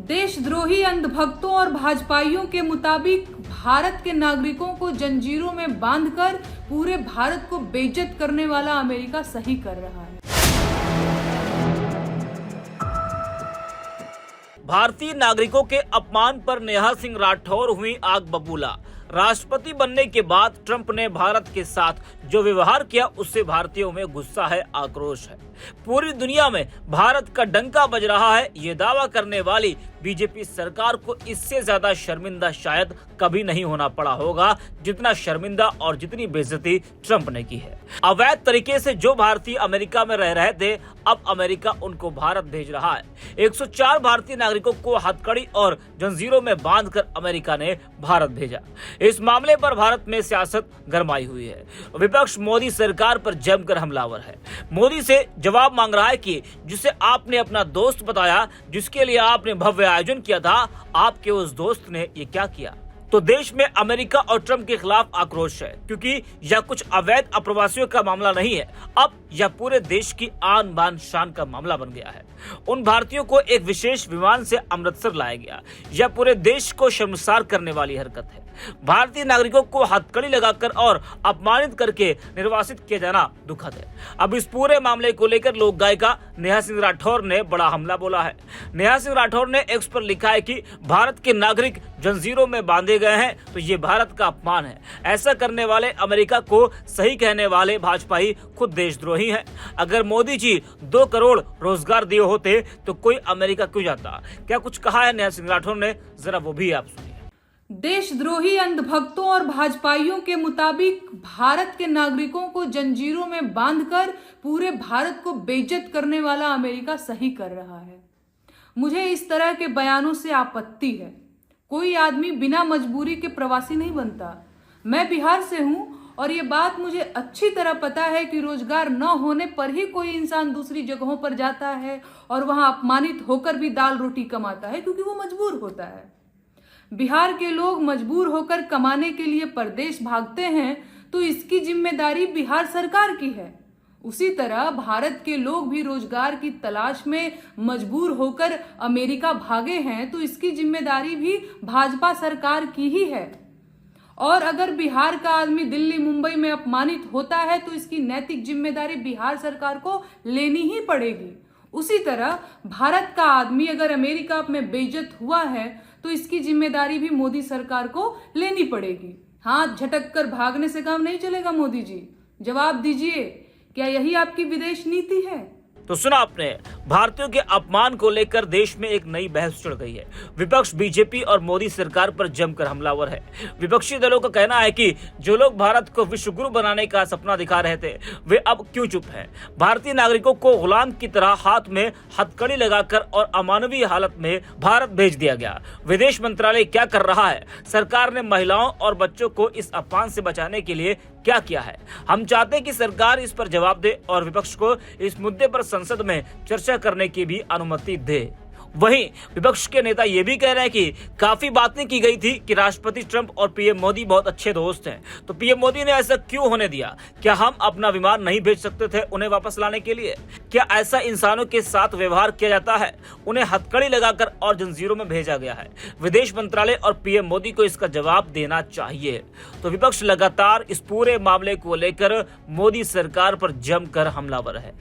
देशद्रोही अंधभक्तों और भाजपाइयों के मुताबिक भारत के नागरिकों को जंजीरों में बांधकर पूरे भारत को बेइज्जत करने वाला अमेरिका सही कर रहा है। भारतीय नागरिकों के अपमान पर नेहा सिंह राठौर हुई आग बबूला। राष्ट्रपति बनने के बाद ट्रंप ने भारत के साथ जो व्यवहार किया उससे भारतीयों में गुस्सा है, आक्रोश है। पूरी दुनिया में भारत का डंका बज रहा है। ये दावा करने वाली बीजेपी सरकार को इससे ज्यादा शर्मिंदा शायद कभी नहीं होना पड़ा होगा जितना शर्मिंदा और जितनी बेइज्जती ट्रंप ने की है। अवैध तरीके से जो भारतीय अमेरिका में रह रहे थे, अब अमेरिका उनको भारत भेज रहा है। 104 भारतीय नागरिकों को हथकड़ी और जंजीरों में बांधकर अमेरिका ने भारत भेजा। इस मामले पर भारत में सियासत गरमाई हुई है। विपक्ष मोदी सरकार पर जमकर हमलावर है। मोदी से जवाब मांग रहा है कि जिसे आपने अपना दोस्त बताया, जिसके लिए आपने भव्य आयोजन किया था, आपके उस दोस्त ने ये क्या किया। तो देश में अमेरिका और ट्रंप के खिलाफ आक्रोश है, क्योंकि यह कुछ अवैध अप्रवासियों का मामला नहीं है। अब यह पूरे देश की आन बान शान का मामला बन गया है। उन भारतीयों को एक विशेष विमान से अमृतसर लाया गया। यह पूरे देश को शर्मसार करने वाली हरकत है। भारतीय नागरिकों को हथकड़ी लगाकर और अपमानित करके निर्वासित किया जाना दुखद है। अब इस पूरे मामले को लेकर लोक गायिका नेहा सिंह राठौर ने बड़ा हमला बोला है। नेहा सिंह राठौर ने एक्स पर लिखा है कि भारत के नागरिक जंजीरों में बांधे गए हैं तो ये भारत का अपमान है। ऐसा करने वाले अमेरिका को सही कहने वाले भाजपाई खुद देशद्रोही हैं। अगर मोदी जी 2 करोड़ रोजगार दिए होते तो कोई अमेरिका क्यों जाता। क्या कुछ कहा है नेहा सिंह राठौर ने, जरा वो भी आप सुनिए। देशद्रोही अंधभक्तों और भाजपाइयों के मुताबिक भारत के नागरिकों को जंजीरों में बांधकर पूरे भारत को बेइज्जत करने वाला अमेरिका सही कर रहा है। मुझे इस तरह के बयानों से आपत्ति है। कोई आदमी बिना मजबूरी के प्रवासी नहीं बनता। मैं बिहार से हूं और ये बात मुझे अच्छी तरह पता है कि रोजगार न होने पर ही कोई इंसान दूसरी जगहों पर जाता है और वहां अपमानित होकर भी दाल रोटी कमाता है, क्योंकि वो मजबूर होता है। बिहार के लोग मजबूर होकर कमाने के लिए परदेश भागते हैं तो इसकी जिम्मेदारी बिहार सरकार की है। उसी तरह भारत के लोग भी रोजगार की तलाश में मजबूर होकर अमेरिका भागे हैं तो इसकी जिम्मेदारी भी भाजपा सरकार की ही है। और अगर बिहार का आदमी दिल्ली मुंबई में अपमानित होता है तो इसकी नैतिक जिम्मेदारी बिहार सरकार को लेनी ही पड़ेगी। उसी तरह भारत का आदमी अगर अमेरिका में बेइज्जत हुआ है तो इसकी जिम्मेदारी भी मोदी सरकार को लेनी पड़ेगी। हाथ झटक कर भागने से काम नहीं चलेगा। मोदी जी जवाब दीजिए, क्या यही आपकी विदेश नीति है? तो सुना आपने, भारतीयों के अपमान को लेकर देश में एक नई बहस छिड़ गई है। विपक्ष बीजेपी और मोदी सरकार पर जमकर हमलावर है। विपक्षी दलों का कहना है कि जो लोग भारत को विश्व गुरु बनाने का सपना दिखा रहे थे वे अब क्यों चुप हैं। भारतीय नागरिकों को गुलाम की तरह हाथ में हथकड़ी लगाकर और अमानवीय हालत में भारत भेज दिया गया। विदेश मंत्रालय क्या कर रहा है? सरकार ने महिलाओं और बच्चों को इस अपमान से बचाने के लिए क्या किया है? हम चाहते हैं कि सरकार इस पर जवाब दे और विपक्ष को इस मुद्दे पर संसद में चर्चा करने की भी अनुमति दे। वहीं विपक्ष के नेता ये भी कह रहे हैं कि काफी बातें की गई थी कि राष्ट्रपति ट्रंप और पीएम मोदी बहुत अच्छे दोस्त हैं, तो पीएम मोदी ने ऐसा क्यों होने दिया? क्या हम अपना विमान नहीं भेज सकते थे उन्हें वापस लाने के लिए? क्या ऐसा इंसानों के साथ व्यवहार किया जाता है? उन्हें हथकड़ी लगाकर और जंजीरों में भेजा गया है। विदेश मंत्रालय और पीएम मोदी को इसका जवाब देना चाहिए। तो विपक्ष लगातार इस पूरे मामले को लेकर मोदी सरकार पर जमकर हमलावर है।